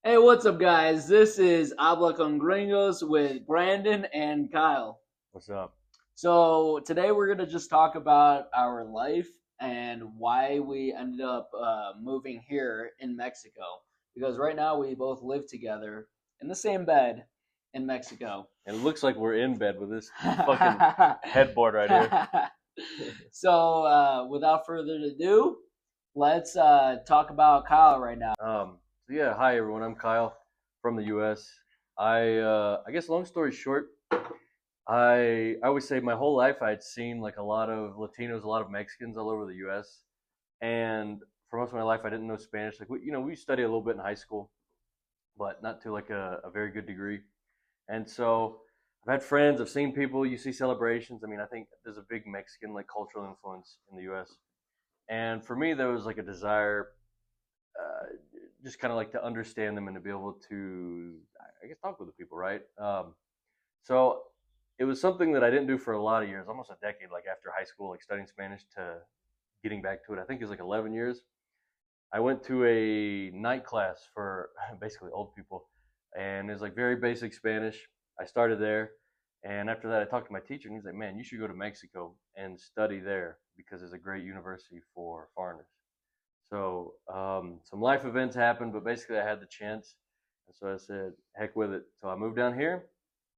Hey, what's up, guys? This is Habla con Gringos with Brandon and Kyle. What's up? So, today we're going to just talk about our life and why we ended up moving here in Mexico. Because right now we both live together in the same bed in Mexico. And it looks like we're in bed with this fucking headboard right here. So, without further ado, let's talk about Kyle right now. So yeah, hi everyone. I'm Kyle from the U.S. I guess long story short, I always say my whole life I'd seen like a lot of Latinos, a lot of Mexicans all over the U.S. And for most of my life I didn't know Spanish. Like we studied a little bit in high school, but not to like a very good degree. And so I've had friends, I've seen people, you see celebrations. I mean, I think there's a big Mexican like cultural influence in the US. And for me, there was like a desire, just kind of like to understand them and to be able to, I guess, talk with the people, right? So it was something that I didn't do for a lot of years, almost a decade, like after high school, like studying Spanish to getting back to it. I think it was like 11 years. I went to a night class for basically old people, and it was like very basic Spanish. I started there, and after that, I talked to my teacher, and he's like, "Man, you should go to Mexico and study there because it's a great university for foreigners." So some life events happened, but basically, I had the chance, and so I said, "Heck with it." So I moved down here,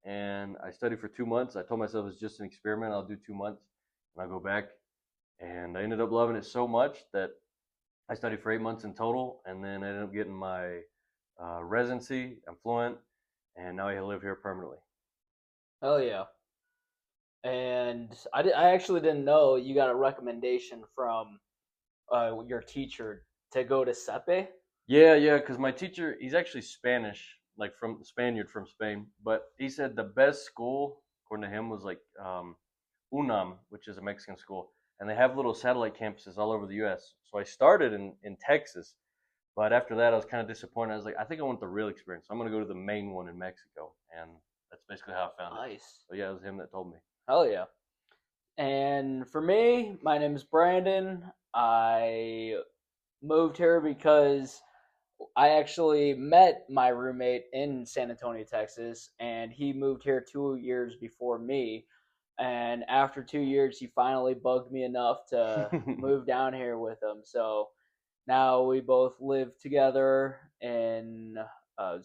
and I studied for 2 months. I told myself it's just an experiment. I'll do 2 months, and I'll go back. And I ended up loving it so much that I studied for 8 months in total, and then I ended up getting my residency. I'm fluent, and now I live here permanently. Hell yeah. And I actually didn't know you got a recommendation from your teacher to go to Sepe. Yeah, yeah, because my teacher, he's actually Spanish, like from Spaniard from Spain, but he said the best school, according to him, was like UNAM, which is a Mexican school, and they have little satellite campuses all over the U.S. So I started in Texas, but after that, I was kind of disappointed. I was like, I think I want the real experience. So I'm going to go to the main one in Mexico, and that's basically how I found it. Nice. So yeah, it was him that told me. Hell yeah. And for me, my name is Brandon. I moved here because I actually met my roommate in San Antonio, Texas, and he moved here 2 years before me. And after 2 years, he finally bugged me enough to move down here with him. So now we both live together in uh,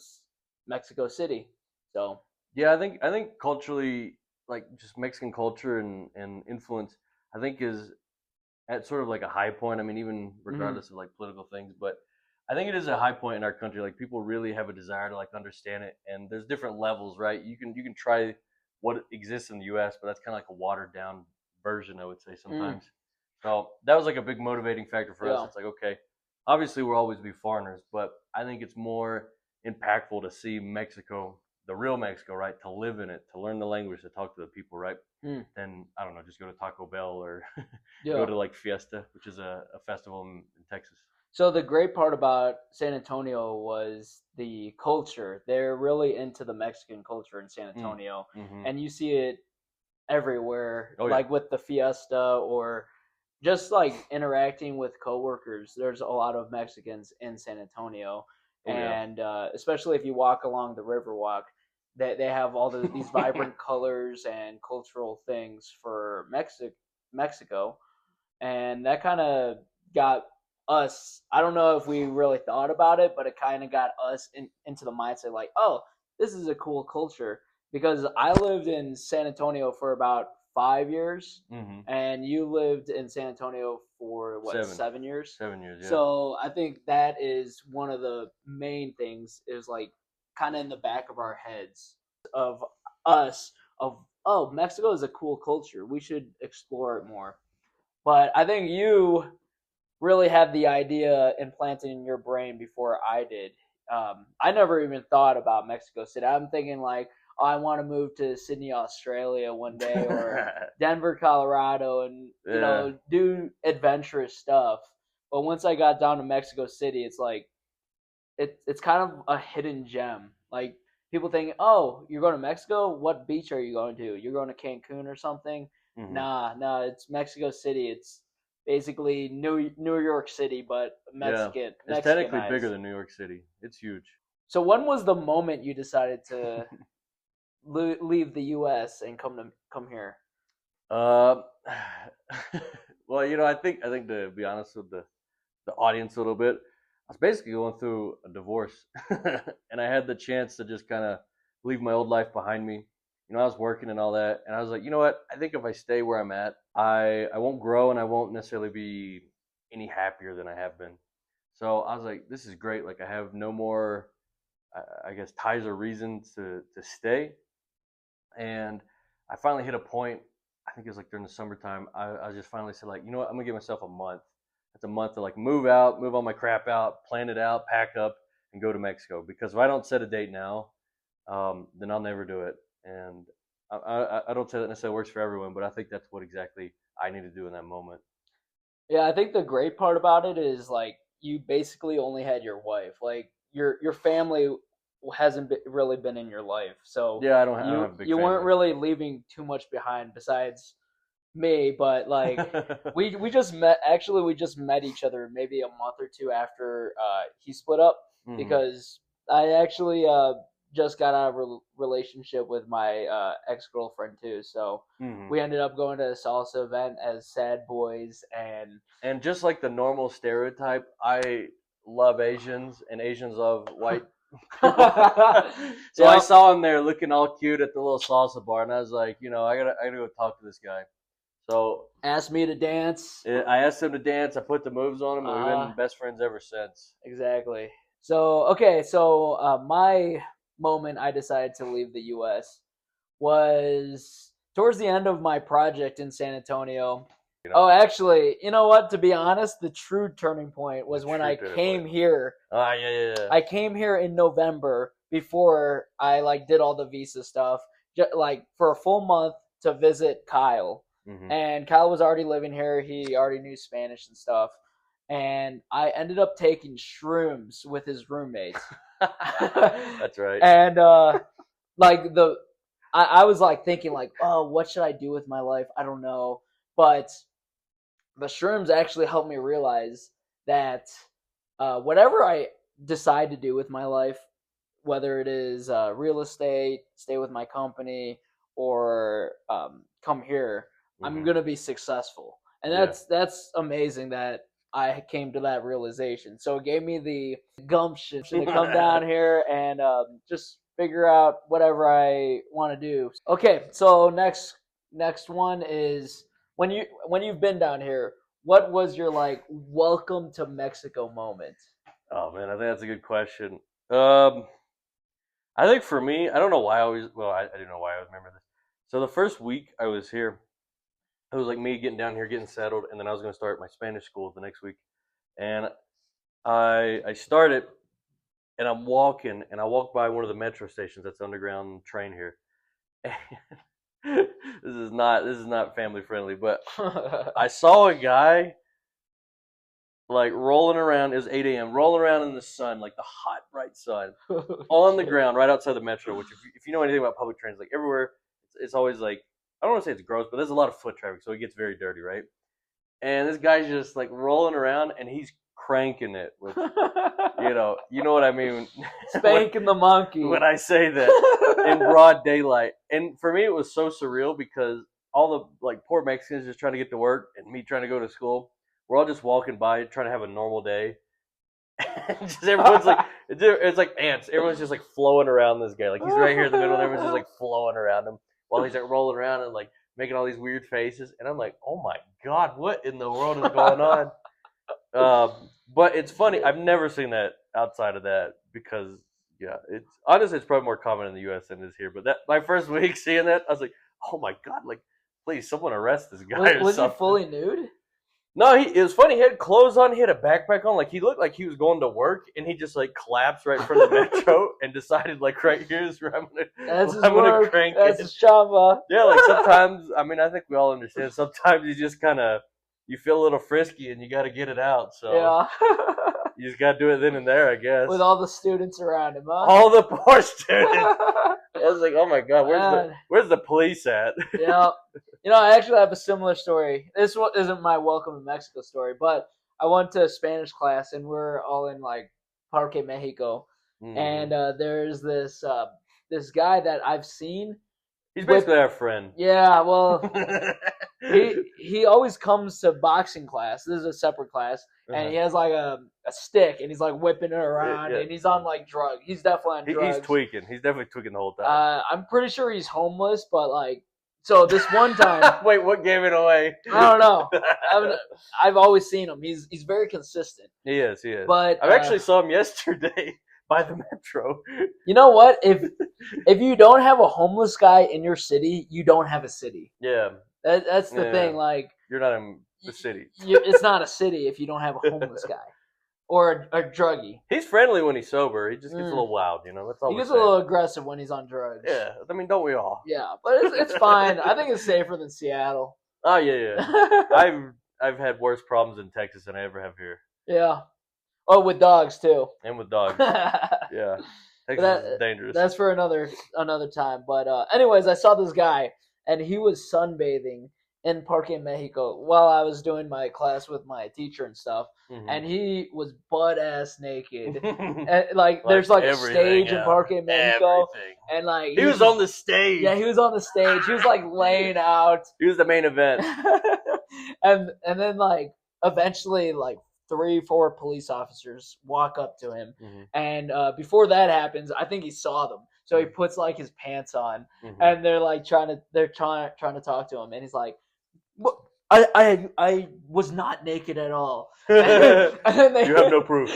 Mexico City. So, Yeah, I think culturally, like just Mexican culture and influence, I think is at sort of like a high point. I mean, even mhm. regardless of like political things, but I think it is a high point in our country. Like people really have a desire to like understand it, and there's different levels, right? You can try what exists in the U.S., but that's kind of like a watered down version, I would say Mm, sometimes. So that was like a big motivating factor for us. yeah. It's like, okay, obviously we'll always be foreigners, but I think it's more impactful to see Mexico, the real Mexico, right? To live in it, to learn the language, to talk to the people, right? Mm, Then I don't know, just go to Taco Bell or go yeah. to like Fiesta, which is a festival in Texas. So the great part about San Antonio was the culture. They're really into the Mexican culture in San Mm. Antonio, Hmm. and you see it everywhere, Oh yeah. like with the fiesta or just like interacting with coworkers. There's a lot of Mexicans in San Antonio, Oh yeah. and especially if you walk along the Riverwalk, they have all these vibrant colors and cultural things for Mexico, and that kind of got us. I don't know if we really thought about it, but it kind of got us into the mindset like, oh, this is a cool culture. Because I lived in San Antonio for about 5 years, Hmm. and you lived in San Antonio for what, Seven, 7 years? 7 years. Yeah. So I think that is one of the main things, is like kind of in the back of our heads of us, of, oh, Mexico is a cool culture, we should explore it more. But I think you really had the idea implanted in your brain before I did. I never even thought about Mexico City. I'm thinking like, oh, I want to move to Sydney, Australia one day, or Denver, Colorado, and Yeah. do adventurous stuff. But once I got down to Mexico City, it's like it's kind of a hidden gem. Like people think, oh, you're going to Mexico. What beach are you going to? You're going to Cancun or something? Hmm. Nah, nah. It's Mexico City. It's basically New York City, but Yeah. It's technically bigger Mexicanized. than New York City. It's huge. So when was the moment you decided to leave the U.S. and come here? Uh, well, I think to be honest with the audience a little bit, I was basically going through a divorce, and I had the chance to just kind of leave my old life behind me. I was working and all that, and I was like, you know what? I think if I stay where I'm at, I won't grow and I won't necessarily be any happier than I have been. So I was like, this is great. Like I have no more, I guess, ties or reasons to stay. And I finally hit a point. I think it was like during the summertime. I just finally said like, you know what? I'm gonna give myself a month. That's a month to like move out, move all my crap out, plan it out, pack up, and go to Mexico. Because if I don't set a date now, then I'll never do it. And I don't say that necessarily works for everyone, but I think that's what exactly I need to do in that moment. Yeah, I think the great part about it is like you basically only had your wife. Like your family hasn't really been in your life, so Yeah, I don't you have a big you weren't family. really leaving too much behind besides me. But like we just met. Actually, we just met each other maybe a month or two after he split up Hmm. because I actually just got out of a relationship with my ex girlfriend too. So Hmm. we ended up going to a salsa event as sad boys and And just like the normal stereotype, I love Asians and Asians love white people. So I yep. saw him there looking all cute at the little salsa bar, and I was like, I gotta go talk to this guy. So Asked me to dance. I asked him to dance. I put the moves on him, and we've Uh, been best friends ever since. exactly. So okay, so my moment I decided to leave the U.S. was towards the end of my project in San Antonio. You Oh, know, actually, you know what? To be honest, the true turning point the was when true I turning point. came here. Ah, yeah, yeah, yeah. I came here in November before I like did all the visa stuff, like for a full month to visit Kyle. Hmm. And Kyle was already living here. He already knew Spanish and stuff. And I ended up taking shrooms with his roommate. That's right. and like I was like thinking like, oh, what should I do with my life? I don't know. But the shrooms actually helped me realize that whatever I decide to do with my life, whether it is real estate, stay with my company, or come here, I'm Hmm. gonna be successful. And Yeah. that's amazing that I came to that realization. So it gave me the gumption to come down here and just figure out whatever I want to do. Okay, so next one is when you've been down here, what was your like welcome to Mexico moment? Oh man, I think that's a good question. Um, I think for me, I don't know why I always. Well, I do know why I remember this. So the first week I was here, it was like me getting down here, getting settled, and then I was going to start my Spanish school the next week. And I started, and I'm walking, and I walk by one of the metro stations that's underground train here. This is not family friendly, but I saw a guy like rolling around. It was 8 a.m. rolling around in the sun, like the hot bright sun, on the ground right outside the metro. Which, if you know anything about public trains, like everywhere, it's always like I don't want to say it's gross, but there's a lot of foot traffic, so it gets very dirty, right? And this guy's just like rolling around, and he's cranking it, which you know what I mean when, Spanking the monkey. when I say that in broad daylight. And for me, it was so surreal because all the like poor Mexicans just trying to get to work, and me trying to go to school. We're all just walking by, trying to have a normal day, just everyone's like it's like ants. Everyone's just like flowing around this guy. Like he's right here in the middle, and everyone's just like flowing around him while he's like rolling around and like making all these weird faces. And I'm like, oh my god, what in the world is going on? But it's funny. I've never seen that outside of that because yeah, it's honestly it's probably more common in the U.S. than it is here. But that my first week seeing that, I was like, oh my god, like please someone arrest this guy or Was he something. fully nude? No, it was funny. He had clothes on. He had a backpack on. Like he looked like he was going to work, and he just like collapsed right in front of the metro and decided like right here's where That's his I'm gonna work. crank That's it. his chava. Yeah, like sometimes. I mean, I think we all understand. Sometimes you just kind of you feel a little frisky, and you got to get it out. So Yeah. you just got to do it then and there, I guess. With all the students around him, huh? All the poor students. I was like, oh my god, Man. where's the police at? Yeah. You know, I actually have a similar story. This one isn't my welcome to Mexico story, but I went to Spanish class and we're all in like Parque Mexico. And there's this guy that I've seen. He's basically our friend. Yeah, well, he always comes to boxing class. This is a separate class, and he has like a stick, and he's like whipping it around, and he's on like drugs. He's definitely on drugs. He's tweaking. He's definitely tweaking the whole time. I'm pretty sure he's homeless, but like, so this one time. Wait, what gave it away? I don't know. I've always seen him. He's very consistent. He is. But I actually saw him yesterday by the metro. You know what? If you don't have a homeless guy in your city, you don't have a city. Yeah. That's the thing. Like, you're not in the city. It's not a city if you don't have a homeless guy or a druggie. He's friendly when he's sober. He just gets a little wild, you know. That's all. He gets a little aggressive when he's on drugs. Yeah, I mean, don't we all? Yeah, but it's fine. I think it's safer than Seattle. Oh yeah. I've had worse problems in Texas than I ever have here. Yeah. Oh, with dogs too. And with dogs. Yeah. Texas is dangerous. That's for another time. But anyways, I saw this guy, and he was sunbathing in Parque Mexico while I was doing my class with my teacher and stuff. Mm-hmm. And he was butt ass naked. And like there's like a stage in Parque Mexico. And like he was on the stage. Yeah, he was on the stage. He was like laying out. He was the main event. and then like eventually like 3-4 police officers walk up to him, and before that happens, I think he saw them. So he puts like his pants on, and they're like trying to talk to him, and he's like, "What? I was not naked at all." And then you have no proof.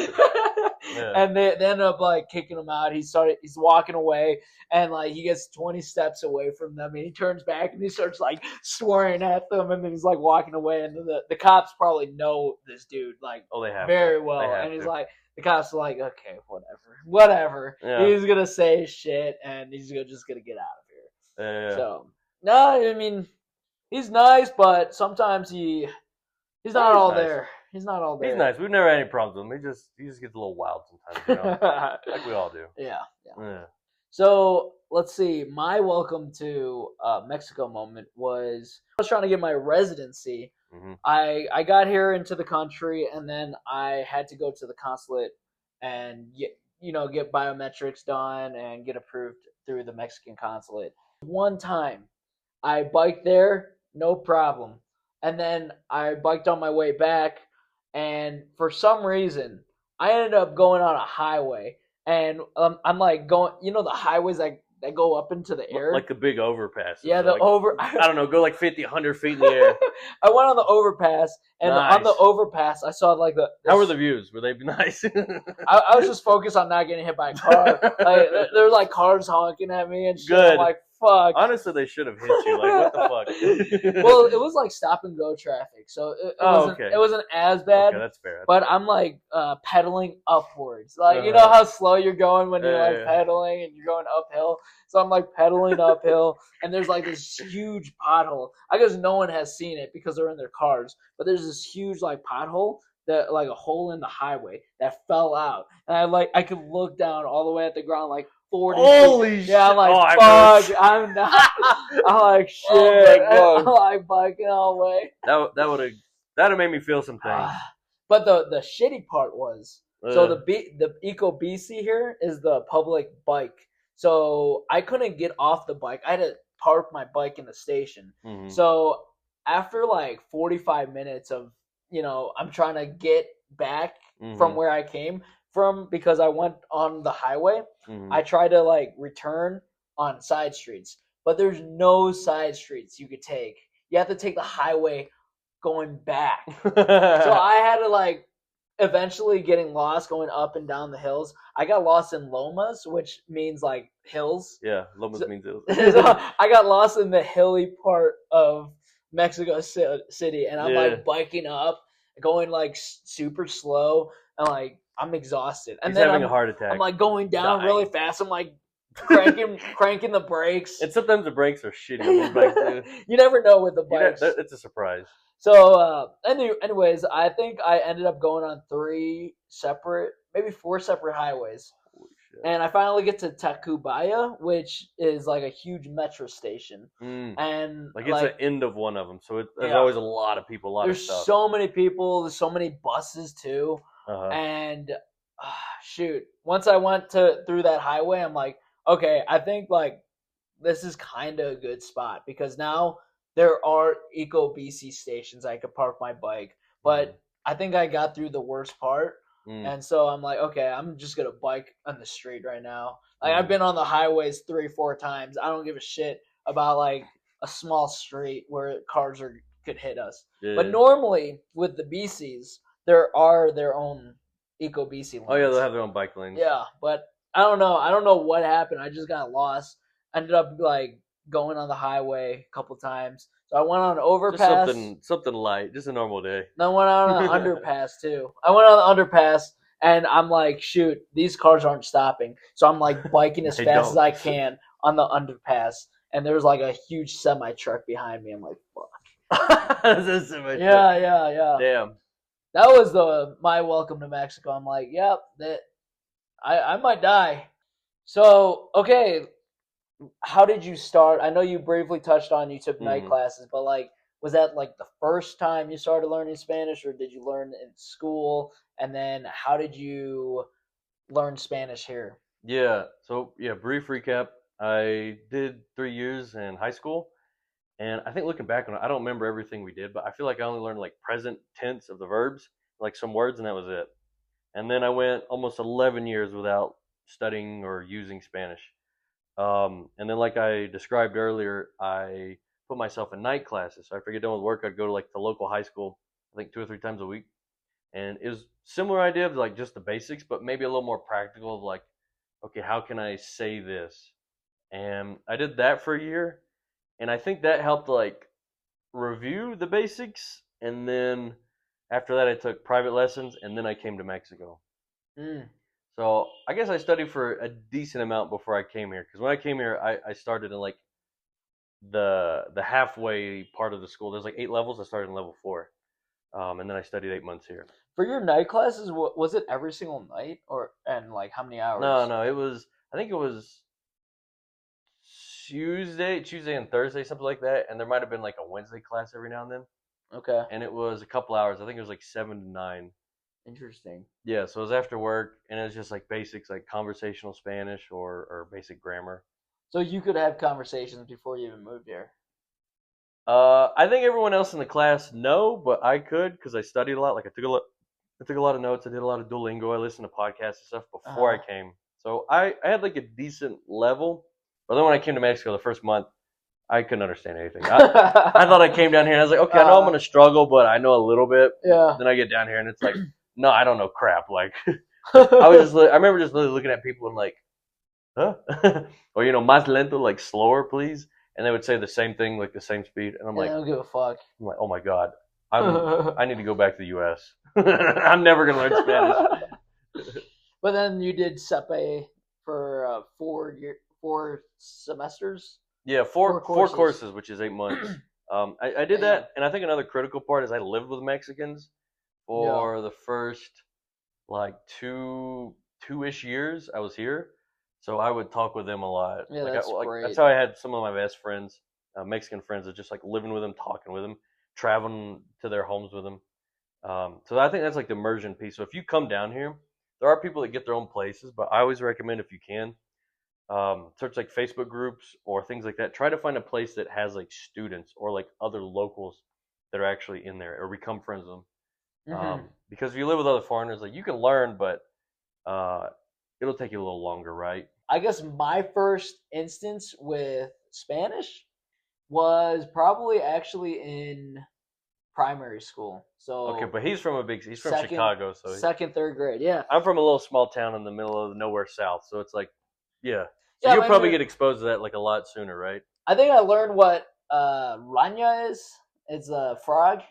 Yeah. And they end up like kicking him out. He's walking away, and like he gets 20 steps away from them, and he turns back and he starts like swearing at them, and then he's like walking away, and the cops probably know this dude like very well, and he's like, the cops are like, okay, whatever. Yeah. He's gonna say shit, and he's just gonna get out of here. Yeah. So no, I mean, he's nice, but sometimes he's not all nice. There. He's not all there. He's nice. We've never had any problems with him. He just gets a little wild sometimes, you know? Like we all do. Yeah. So let's see. My welcome to Mexico moment was I was trying to get my residency. I got here into the country, and then I had to go to the consulate and get biometrics done and get approved through the Mexican consulate. One time, I biked there, no problem, and then I biked on my way back. And for some reason, I ended up going on a highway, and I'm like going, the highways that go up into the air, like the big overpass. Yeah, I don't know, go like 50, 100 feet in the air. I went on the overpass, and on the overpass, I saw like how were the views? Were they nice? I was just focused on not getting hit by a car. Like, there were like cars honking at me and shit. Good. I'm like, fuck. Honestly, they should have hit you. Like, what the fuck? Well, it was like stop and go traffic, so it wasn't as bad. Okay, that's fair. But I'm like pedaling upwards. Like, you know how slow you're going when you're like pedaling and you're going uphill? So I'm like pedaling uphill, and there's like this huge pothole. I guess no one has seen it because they're in their cars, but there's this huge like pothole that like a hole in the highway that fell out, and I could look down all the way at the ground like 40 Holy shit. Yeah, I'm like, fuck, I'm not. I'm like, shit. I'm like biking all the way. That would have made me feel some things. But the shitty part was, so the Eco BC here is the public bike. So I couldn't get off the bike. I had to park my bike in the station. So after like 45 minutes of, I'm trying to get back from where I came from because I went on the highway. I tried to like return on side streets, but there's no side streets you could take. You have to take the highway going back. So I had to like eventually getting lost going up and down the hills. I got lost in Lomas, which means like hills. Yeah, Lomas means hills. So I got lost in the hilly part of Mexico City, and I'm like biking up, going like super slow, and like I'm exhausted. And then having a heart attack. I'm like going down really fast. I'm like cranking the brakes. And sometimes the brakes are shitty on these bikes too. You never know with the bikes. It's a surprise. So, anyways, I think I ended up going on maybe 4 separate highways. Holy shit. And I finally get to Tacubaya, which is like a huge metro station. And like it's the end of one of them. So there's always a lot of people, of stuff. There's so many people. There's so many buses too. And shoot. Once I went through that highway, I'm like, okay, I think like this is kind of a good spot because now there are Eco BC stations I could park my bike. Mm. But I think I got through the worst part. Mm. And so I'm like, okay, I'm just gonna bike on the street right now. Like I've Mm. been on the highways 3, 4 times. I don't give a shit about like a small street where cars could hit us. But Yeah. normally with the BCs, there are their own Eco BC Oh yeah, lanes. they'll have their own bike lanes. Yeah, but I don't know. I don't know what happened. I just got lost. Ended up like going on the highway a couple times. So I went on an Just overpass. something light, just a normal day. Then I went on an underpass too. I went on the underpass and I'm like, shoot, these cars aren't stopping. So I'm like biking as They fast as don't. I can on the underpass. And there's like a huge semi truck behind me. I'm like, fuck. Yeah. Damn. That was my welcome to Mexico. I'm like, yep, that I might die. So okay, how did you start? I know you briefly touched on you took night Mhm. classes, but like, was that like the first time you started learning Spanish, or did you learn in school? And then how did you learn Spanish here? Yeah. So yeah, brief recap. I did 3 years in high school, and I think looking back on it, I don't remember everything we did, but I feel like I only learned like present tense of the verbs, like some words, and that was it. And then I went almost 11 years without studying or using Spanish. And then, like I described earlier, I put myself in night classes. So after I get done with work, I'd go to like the local high school, I think 2 or 3 times a week. And it was similar idea of like just the basics, but maybe a little more practical of like, okay, how can I say this? And I did that for a year, and I think that helped like review the basics. And then after that, I took private lessons, and then I came to Mexico. Mm. So I guess I studied for a decent amount before I came here. Because when I came here, I started in like the halfway part of the school. There's like 8 levels. I started in level 4, and then I studied 8 months here. For your night classes, was it every single night, or and like how many No, hours? no, it was. I think it was Tuesday and Thursday, something like that. And there might have been like a Wednesday class every now and then. Okay, And it was a couple hours. I think it was like 7 to 9. interesting. Yeah, so it was after work, and it was just like basics, like conversational Spanish or basic grammar. So you could have conversations before you even moved here. I think everyone else in the class no, but I could because I studied a lot. Like I took a lot of notes. I did a lot of Duolingo. I listened to podcasts and stuff before I Uh came. So I had like a decent level. But then when I came to Mexico the first month, I couldn't understand anything. I thought I came down here and I was like, okay, I know I'm gonna struggle, but I know a little bit. Yeah. Then I get down here and it's like, no, I don't know crap. Like I remember just literally looking at people and like, huh? Or más lento, like slower, please. And they would say the same thing, like the same speed, and I don't give a fuck. I'm like, oh my god, I need to go back to the U.S. I'm never gonna learn Spanish. But then you did CEPE for 4 semesters. Yeah, Four four courses. courses, which is 8 months. I did Damn. that, and I think another critical part is I lived with Mexicans Yeah. for the first like two-ish years I was here, so I would talk with them a lot. Yeah, Like, that's that's great. how I had some of my best friends, Mexican friends, is just like living with them, talking with them, traveling to their homes with them. So I think that's like the immersion piece. So if you come down here, there are people that get their own places, but I always recommend if you can, search like Facebook groups or things like that. Try to find a place that has like students or like other locals that are actually in there or become friends with them. Hmm. Because if you live with other foreigners, like you can learn, but uh, it'll take you a little longer, right? I guess my first instance with Spanish was probably actually in primary school. Okay, So but he's from second, Chicago, so second, third grade. Yeah. I'm from a little small town in the middle of nowhere south, so it's like, yeah. So Yeah. you'll I probably mean, get exposed to that like a lot sooner, right? I think I learned what rania is. It's a frog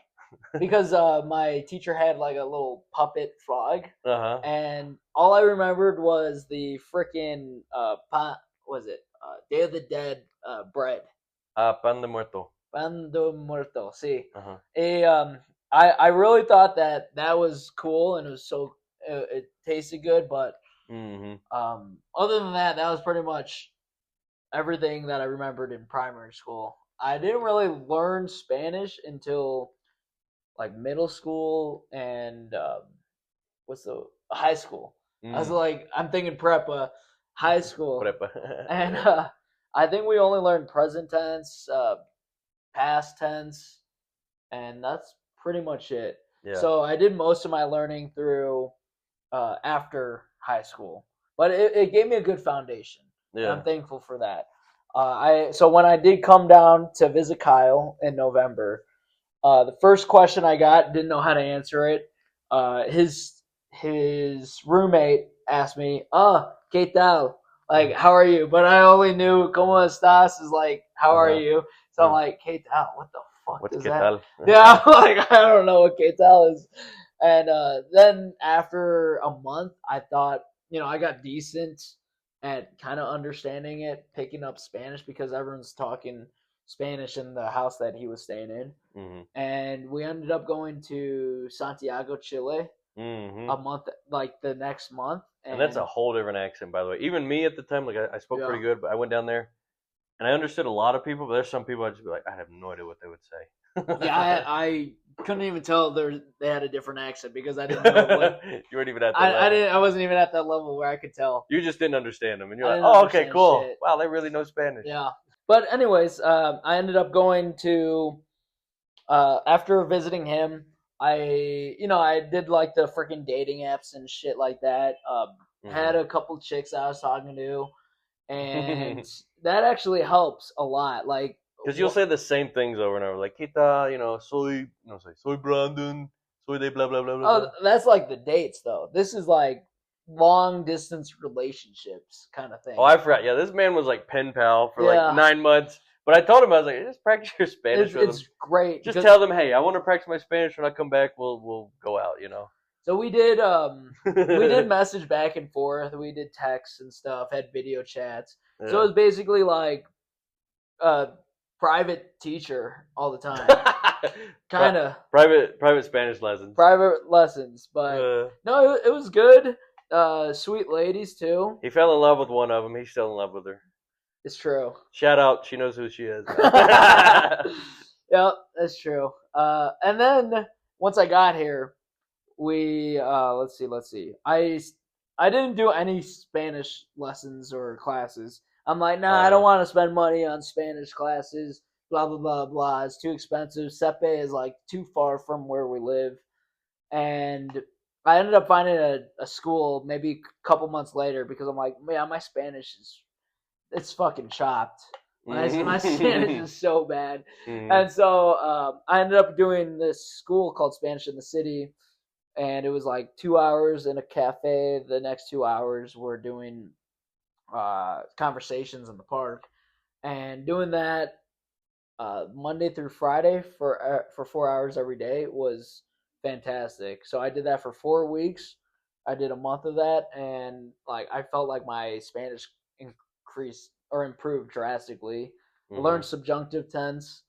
because my teacher had like a little puppet frog, Uh huh. and all I remembered was the freaking was it Day of the Dead bread. Pan de muerto. Pan de muerto. See, Uh huh. I really thought that was cool and it was so it tasted good, but Mm-hmm. other than that, that was pretty much everything that I remembered in primary school. I didn't really learn Spanish until like middle school and what's the high school. I was like, I'm thinking prepa, high school, Prepa. and I think we only learned present tense, past tense, and that's pretty much it. Yeah. So I did most of my learning through after high school, but it gave me a good foundation, and I'm Yeah. thankful for that. So when I did come down to visit Kyle in November, the first question I got, didn't know how to answer it. His roommate asked me, ¿qué tal? Like, how are you? But I only knew ¿cómo estás? Is like, how are Uh-huh. you? So I'm like, ¿qué tal? What the fuck What's is que that? tal? Yeah, I'm like, I don't know what ¿qué tal? Is. And then after a month, I thought, I got decent at kind of understanding it, picking up Spanish because everyone's talking Spanish in the house that he was staying in. Mm-hmm. And we ended up going to Santiago, Chile, Mm-hmm. a month, like the next month. And that's And a whole different accent, by the way. Even me at the time, like I spoke yeah, pretty good, but I went down there and I understood a lot of people. But there's some people I'd just be like, I have no idea what they would yeah, say. I couldn't even tell they had a different accent because I didn't know what You weren't even at that I level. didn't I wasn't even at that level where I could tell. You just didn't understand them, and you're I like, didn't oh, okay, understand cool. shit. Wow, they really know Spanish. Yeah, but anyways, I ended up going to after visiting him. I did like the freaking dating apps and shit like that. Had a couple chicks I was talking to, and that actually helps a lot. Like, Because you'll say the same things over and over, like "Kita," soy Brandon, soy de blah blah blah blah blah. oh, that's like the dates though. This is like long distance relationships kind of Oh, thing. I forgot. Yeah, this man was like pen pal for like Yeah, 9 months. But I told him, I was like, just practice your Spanish with him. it's great Just because tell them, hey, I want to practice my Spanish. When I come back, we'll go out. so we did message back and forth. We did texts and stuff. Had video chats. So it Yeah. was basically like a private teacher all the time. Kind of private Spanish lessons. private lessons, but no, it was good. Sweet ladies too. He fell in love with one of them. He's still in love with her. It's true. Shout out, she knows who she is. Yeah, that's true. And then once I got here, we let's see. I didn't do any Spanish lessons or classes. I'm like, nah, I don't want to spend money on Spanish classes. Blah blah blah blah. It's too expensive. Sepe is like too far from where we live, and I ended up finding a school maybe a couple months later because I'm like, man, my Spanish is it's fucking chopped. My Spanish is so bad, and so I ended up doing this school called Spanish in the City, and it was like 2 hours in a cafe. The next 2 hours we're doing conversations in the park, and doing that Monday through Friday for 4 hours every day was fantastic. So I did that for 4 weeks. I did a month of that, and like I felt like my Spanish increased or improved drastically. Learned subjunctive tense,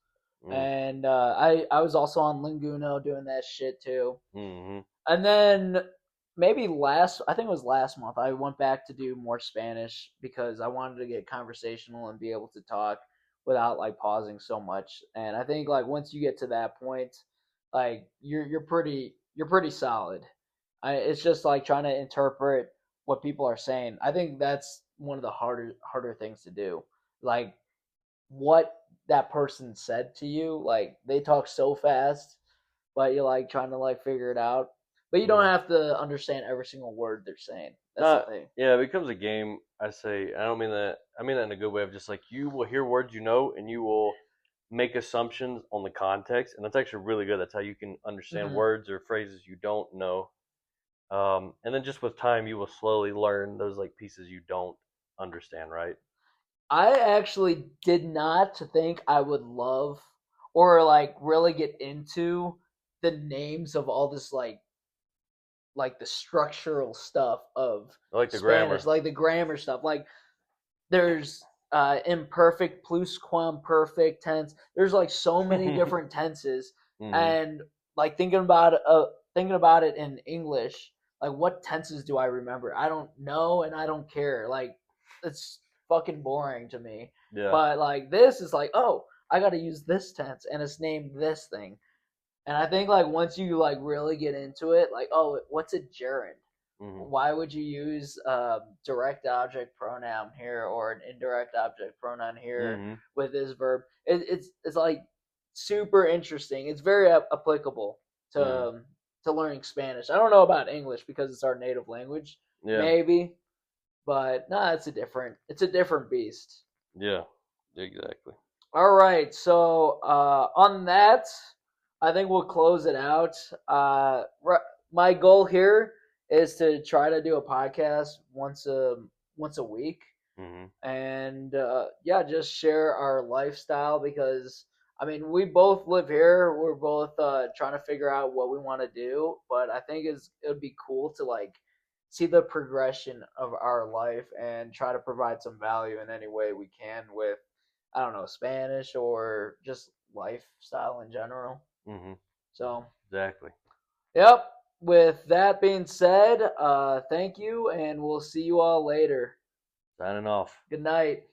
and I was also on Linguno doing that shit too. And then maybe I think it was last month, I went back to do more Spanish because I wanted to get conversational and be able to talk without like pausing so much. And I think like once you get to that point, like you're pretty solid. It's just like trying to interpret what people are saying. I think that's one of the harder things to do. Like what that person said to you, like they talk so fast, but you're like trying to like figure it out. But you don't have to understand every single word they're saying. That's the thing. Yeah, it becomes a game. I say, I don't mean that. I mean that in a good way of just like you will hear words and you will make assumptions on the context, and that's actually really good. That's how you can understand words or phrases you don't know. And then just with time, you will slowly learn those like pieces you don't understand, right? I actually did not think I would love or like really get into the names of all this like the structural stuff of Like the Spanish, grammar. like the grammar stuff. Like there's imperfect, pluscuamperfect tense. There's like so many different tenses, and like thinking about it in English, like what tenses do I remember? I don't know, and I don't care. Like it's fucking boring to me. Yeah. But like this is like, oh, I got to use this tense, and it's named this thing. And I think like once you like really get into it, like, oh, what's a gerund? Mm-hmm. Why would you use direct object pronoun here or an indirect object pronoun here Mm-hmm. with this verb? It's like super interesting. It's very applicable Mm-hmm. to learning Spanish. I don't know about English because it's our native language, Yeah. maybe, but no, it's a different beast. Yeah. Exactly. All right, so on that, I think we'll close it out. My goal here is to try to do a podcast once a week, Mm-hmm. and yeah, just share our lifestyle because I mean we both live here. We're both trying to figure out what we want to do, but I think it would be cool to like see the progression of our life and try to provide some value in any way we can with I don't know Spanish or just lifestyle in general. Mm-hmm. So Exactly. yep. With that being said, thank you, and we'll see you all later. Signing off. Good night.